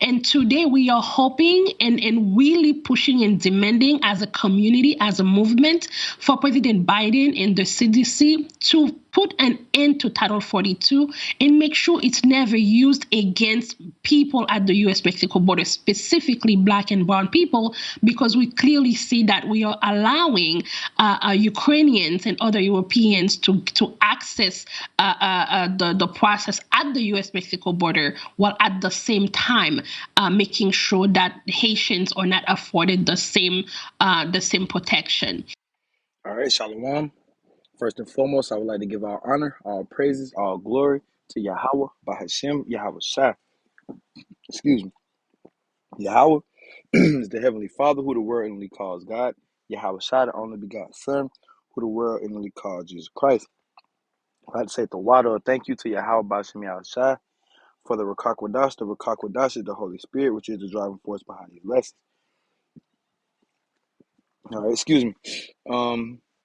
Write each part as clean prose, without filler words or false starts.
And today we are hoping and really pushing and demanding as a community, as a movement, for President Biden and the CDC to put an end to Title 42 and make sure it's never used against people at the US Mexico border, specifically Black and Brown people, because we clearly see that we are allowing Ukrainians and other Europeans to access the process at the US Mexico border, while at the same time making sure that Haitians are not afforded the same protection. All right, Shalom. First and foremost, I would like to give all honor, all praises, all glory to Yahweh, Bahashem, Yahweh Shai. Excuse me. Yahweh is the Heavenly Father, who the world inwardly calls God. Yahweh Shai, the only begotten Son, who the world inwardly calls Jesus Christ. I'd like to say the water. Thank you to Yahweh Bahashem Yahweh Shai for the Rakakwadash. The Rakakwadash is the Holy Spirit, which is the driving force behind these lessons. All right, excuse me.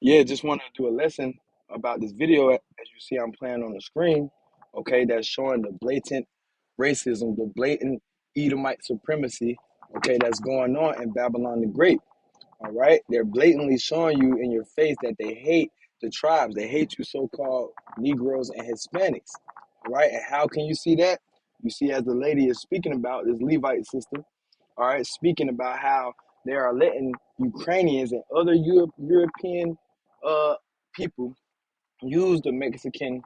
Yeah, just want to do a lesson about this video. As you see, I'm playing on the screen. Okay, that's showing the blatant racism, the blatant Edomite supremacy. Okay, that's going on in Babylon the Great. All right, they're blatantly showing you in your face that they hate the tribes. They hate you, so-called Negroes and Hispanics. All right, and how can you see that? You see, as the lady is speaking about this Levite sister, all right, speaking about how they are letting Ukrainians and other European people use the Mexican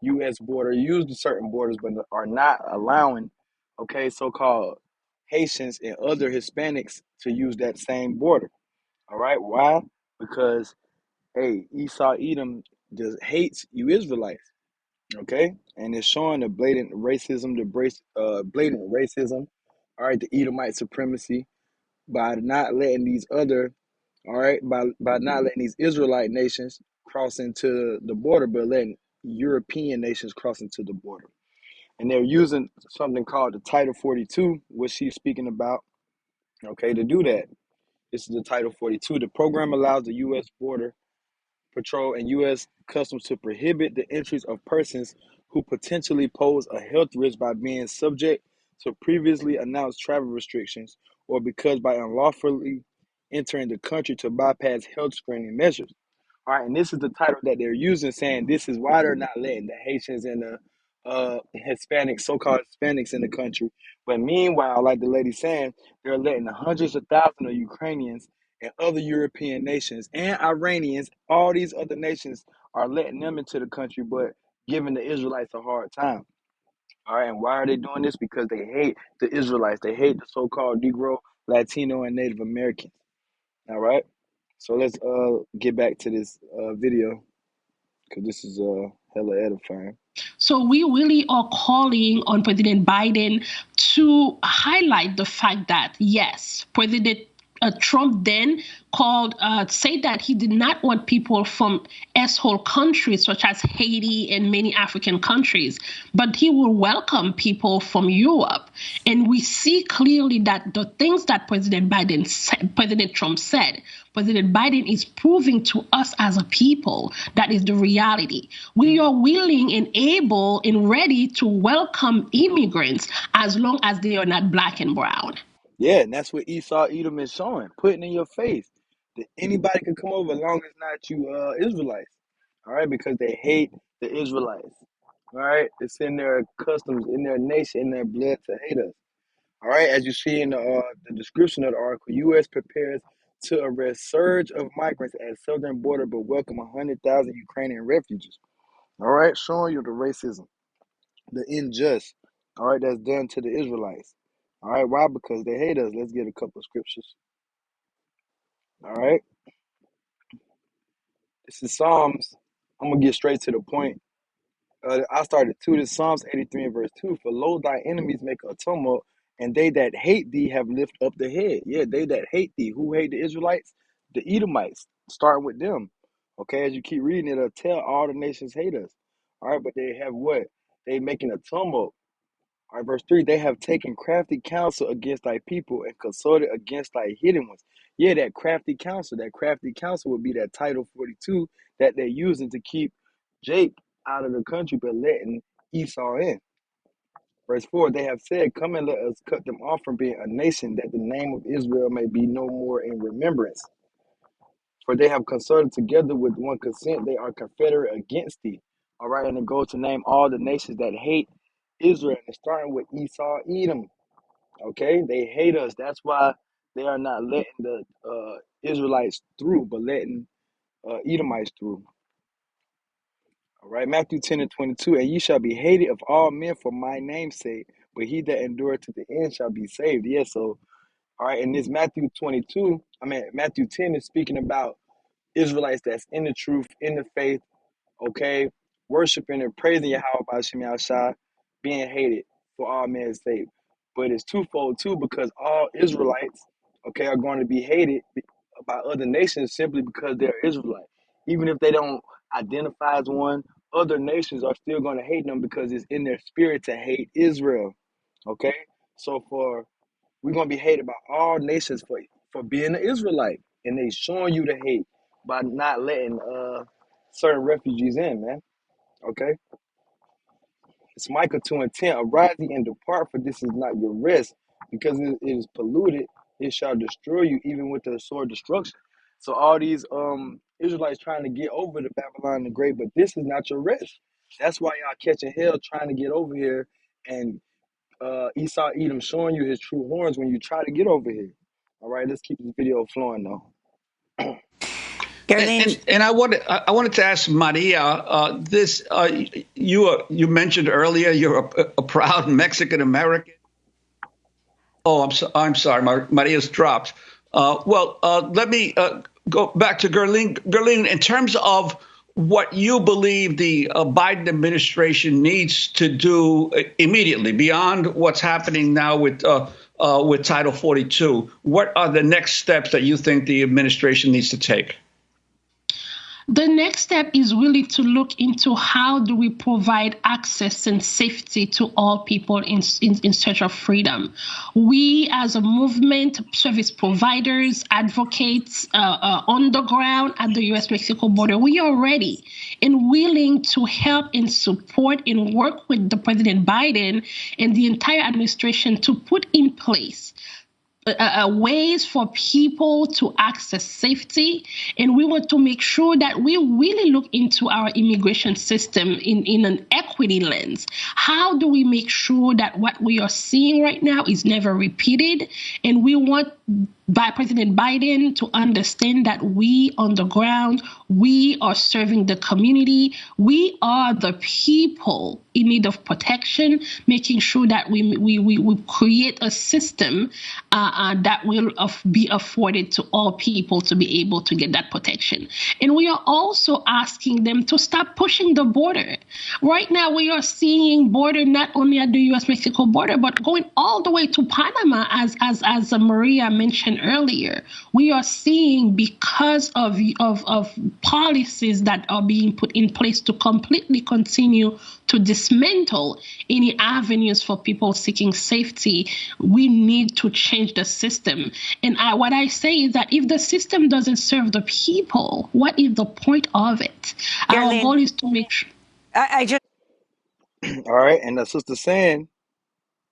U.S. border, use the certain borders, but are not allowing, okay, so-called Haitians and other Hispanics to use that same border. All right, why? Because hey, Esau Edom just hates you Israelites. Okay, and it's showing the blatant racism, blatant racism. All right, the Edomite supremacy by not letting these other, all right, by not letting these Israelite nations cross into the border, but letting European nations cross into the border. And they're using something called the Title 42, which she's speaking about, okay, to do that. This is the Title 42. The program allows the U.S. Border Patrol and U.S. Customs to prohibit the entries of persons who potentially pose a health risk by being subject to previously announced travel restrictions or because by unlawfully entering the country to bypass health screening measures. All right, and this is the title that they're using, saying this is why they're not letting the Haitians and the Hispanics, so-called Hispanics in the country. But meanwhile, like the lady saying, they're letting the hundreds of thousands of Ukrainians and other European nations and Iranians, all these other nations are letting them into the country, but giving the Israelites a hard time. All right, and why are they doing this? Because they hate the Israelites. They hate the so-called Negro, Latino, and Native Americans. All right, so let's get back to this video because this is hella edifying. So we really are calling on President Biden to highlight the fact that yes, President Trump then say that he did not want people from S-hole countries such as Haiti and many African countries, but he will welcome people from Europe. And we see clearly that the things that President Trump said, President Biden is proving to us as a people that is the reality. We are willing and able and ready to welcome immigrants as long as they are not Black and brown. Yeah, and that's what Esau Edom is showing, putting in your face that anybody can come over as long as not you Israelites. All right, because they hate the Israelites. All right, it's in their customs, in their nation, in their blood to hate us. All right, as you see in the description of the article, U.S. prepares to arrest surge of migrants at southern border, but welcome 100,000 Ukrainian refugees. All right, showing you the racism, the unjust. All right, that's done to the Israelites. All right, why? Because they hate us. Let's get a couple of scriptures. All right, this is Psalms. I'm gonna get straight to the point. I started to this Psalms 83 and verse 2. For lo, thy enemies make a tumult, and they that hate thee have lift up the head. Yeah, they that hate thee. Who hate the Israelites? The Edomites. Starting with them. Okay, as you keep reading, it'll tell all the nations hate us. All right, but they have what? They making a tumult. All right, verse 3, they have taken crafty counsel against thy people and consulted against thy hidden ones. Yeah, that crafty counsel would be that Title 42 that they're using to keep Jake out of the country, but letting Esau in. Verse 4, they have said, come and let us cut them off from being a nation, that the name of Israel may be no more in remembrance. For they have concerted together with one consent, they are confederate against thee. All right, and it goes to name all the nations that hate Israel, and starting with Esau, Edom. Okay, they hate us. That's why they are not letting the Israelites through, but letting Edomites through. All right, Matthew 10 and 22, and ye shall be hated of all men for my name's sake, but he that endureth to the end shall be saved. Yeah, so, all right, and this Matthew 10 is speaking about Israelites that's in the truth, in the faith, okay, worshiping and praising Yahweh by Shem Yahshai, being hated for all men's sake. But it's twofold too, because all Israelites, okay, are going to be hated by other nations simply because they're Israelite. Even if they don't identify as one, other nations are still going to hate them because it's in their spirit to hate Israel. Okay, so we're going to be hated by all nations for being an Israelite, and they showing you the hate by not letting certain refugees in, man. Okay, it's Micah 2 and 10. Arise ye and depart, for this is not your rest, because it is polluted. It shall destroy you, even with the sword destruction. So all these Israelites trying to get over to Babylon the Great, but this is not your rest. That's why y'all catching hell trying to get over here, and Esau Edom showing you his true horns when you try to get over here. All right, let's keep this video flowing though. And I wanted to ask Maria this. You mentioned earlier you're a proud Mexican American. Oh, I'm sorry, Maria's dropped. Let me go back to Guerline. Guerline, in terms of what you believe the Biden administration needs to do immediately, beyond what's happening now with Title 42, what are the next steps that you think the administration needs to take? The next step is really to look into how do we provide access and safety to all people in search of freedom. We as a movement, service providers, advocates on the ground at the U.S.-Mexico border, we are ready and willing to help and support and work with the President Biden and the entire administration to put in place ways for people to access safety. And we want to make sure that we really look into our immigration system in an equity lens. How do we make sure that what we are seeing right now is never repeated? And we want by President Biden to understand that we on the ground, we are serving the community. We are the people in need of protection, making sure that we create a system that will be afforded to all people to be able to get that protection. And we are also asking them to stop pushing the border. Right now, we are seeing border not only at the U.S.-Mexico border, but going all the way to Panama, as Maria mentioned earlier. We are seeing, because of policies that are being put in place to completely continue to dismantle any avenues for people seeking safety, we need to change the system. And what I say is that if the system doesn't serve the people, what is the point of it? Our goal is to make sure. All right, and the sister saying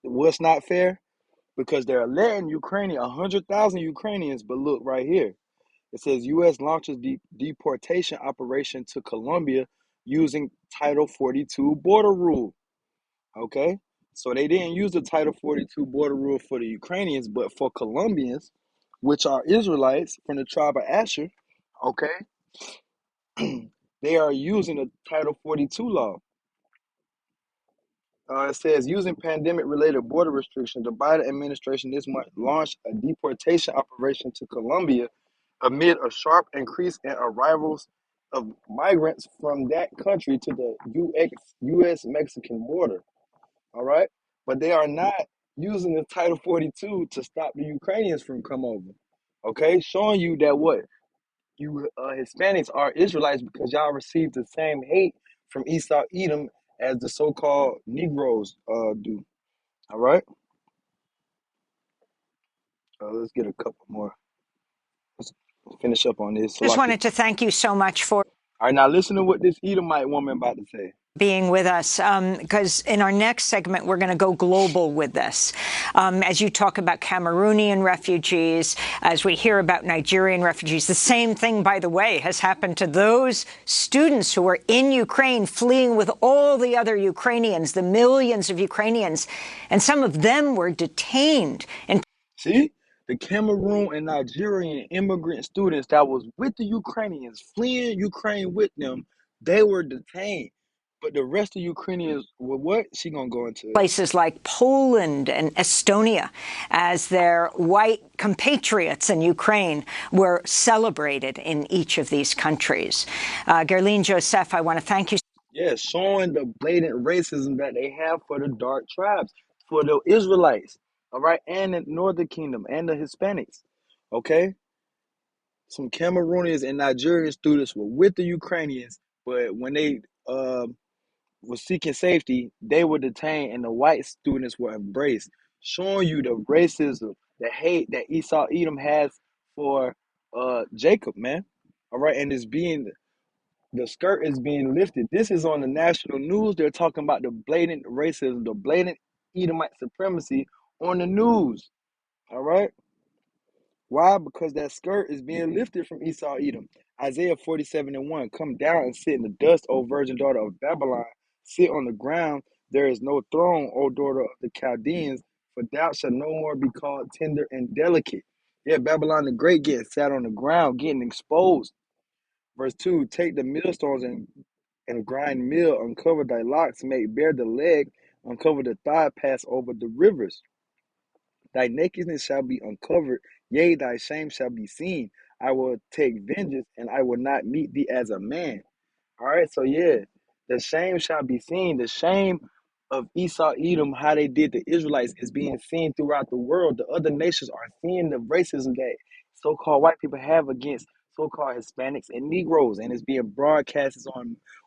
what's not fair, because they're letting 100,000 Ukrainians, but look right here. It says U.S. launches deportation operation to Colombia using Title 42 border rule. Okay, so they didn't use the Title 42 border rule for the Ukrainians, but for Colombians, which are Israelites from the tribe of Asher, okay, they are using the Title 42 law. It says, using pandemic-related border restrictions, the Biden administration this month launched a deportation operation to Colombia amid a sharp increase in arrivals of migrants from that country to the U.S.-Mexican border. All right? But they are not using the Title 42 to stop the Ukrainians from come over. Okay? Showing you that what? You Hispanics are Israelites because y'all received the same hate from Esau Edom as the so-called Negroes do. All right? Let's get a couple more. Let's finish up on this. Just wanted to thank you so much for. All right, now listen to what this Edomite woman about to say. being with us, because in our next segment, we're going to go global with this. As you talk about Cameroonian refugees, as we hear about Nigerian refugees, the same thing, by the way, has happened to those students who were in Ukraine fleeing with all the other Ukrainians, the millions of Ukrainians, and some of them were detained. And See, the Cameroon and Nigerian immigrant students that was with the Ukrainians, fleeing Ukraine with them, they were detained. But the rest of Ukrainians were what? She gonna go into it. Places like Poland and Estonia, as their white compatriots in Ukraine were celebrated in each of these countries. Guerline Joseph, I want to thank you. Yeah, showing the blatant racism that they have for the dark tribes, for the Israelites, all right, and the Northern Kingdom and the Hispanics, okay? Some Cameroonians and Nigerian students were with the Ukrainians, but when they were seeking safety, they were detained and the white students were embraced, showing you the racism, the hate that Esau Edom has for Jacob, man. All right, and it's being the skirt is being lifted. This is on the national news. They're talking about the blatant racism, the blatant Edomite supremacy on the news. All right. Why? Because that skirt is being lifted from Esau Edom. Isaiah 47:1. Come down and sit in the dust, O virgin daughter of Babylon. Sit on the ground. There is no throne, O daughter of the Chaldeans, for thou shalt no more be called tender and delicate. Yeah, Babylon the Great getting sat on the ground, getting exposed. Verse 2. Take the millstones and grind meal, uncover thy locks, make bare the leg, uncover the thigh, pass over the rivers. Thy nakedness shall be uncovered, yea, thy shame shall be seen. I will take vengeance, and I will not meet thee as a man. All right, so yeah, the shame shall be seen. The shame of Esau Edom, how they did the Israelites, is being seen throughout the world. The other nations are seeing the racism that so-called white people have against so-called Hispanics and Negroes, and it's being broadcast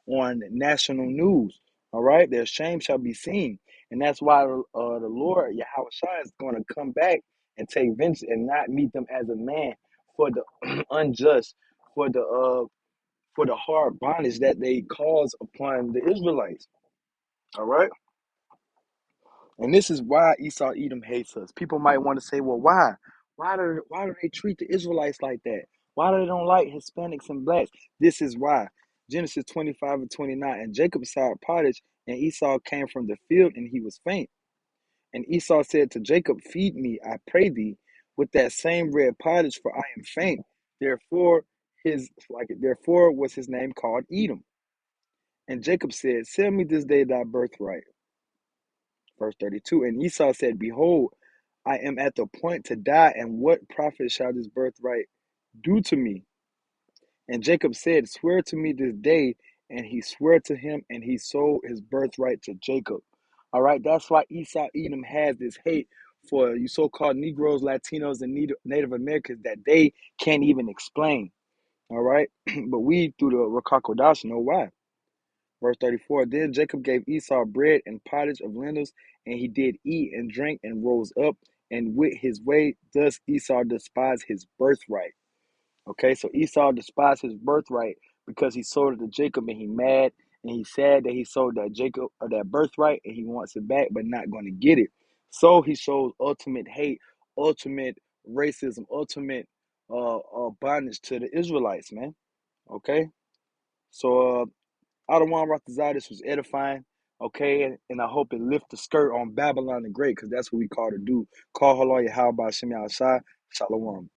on national news. All right, their shame shall be seen, and that's why the Lord Yahweh Shai is going to come back and take vengeance and not meet them as a man for the unjust, for the hard bondage that they cause upon the Israelites. All right. And this is why Esau Edom hates us. People might want to say, well, why? Why do they treat the Israelites like that? Why do they don't like Hispanics and blacks? This is why. Genesis 25:29. And Jacob saw pottage, and Esau came from the field, and he was faint. And Esau said to Jacob, feed me, I pray thee, with that same red pottage, for I am faint. Therefore was his name called Edom. And Jacob said, sell me this day thy birthright. Verse 32. And Esau said, behold, I am at the point to die, and what profit shall this birthright do to me? And Jacob said, swear to me this day. And he swore to him, and he sold his birthright to Jacob. All right, that's why Esau Edom has this hate for you so-called Negroes, Latinos, and Native Americans that they can't even explain. All right, but we, through the Ruach HaKodesh, know why. Verse 34. Then Jacob gave Esau bread and pottage of lentils, and he did eat and drink and rose up and went his way. Thus Esau despised his birthright. Okay, so Esau despised his birthright because he sold it to Jacob, and he mad and he's sad that he sold that birthright, and he wants it back but not going to get it. So he shows ultimate hate, ultimate racism, ultimate bondage to the Israelites, man. Okay, so Adawan Ratazar, this was edifying, okay, and I hope it lift the skirt on Babylon the Great, because that's what we call to do. Call Halal Yahweh Shem Shai. Shalom.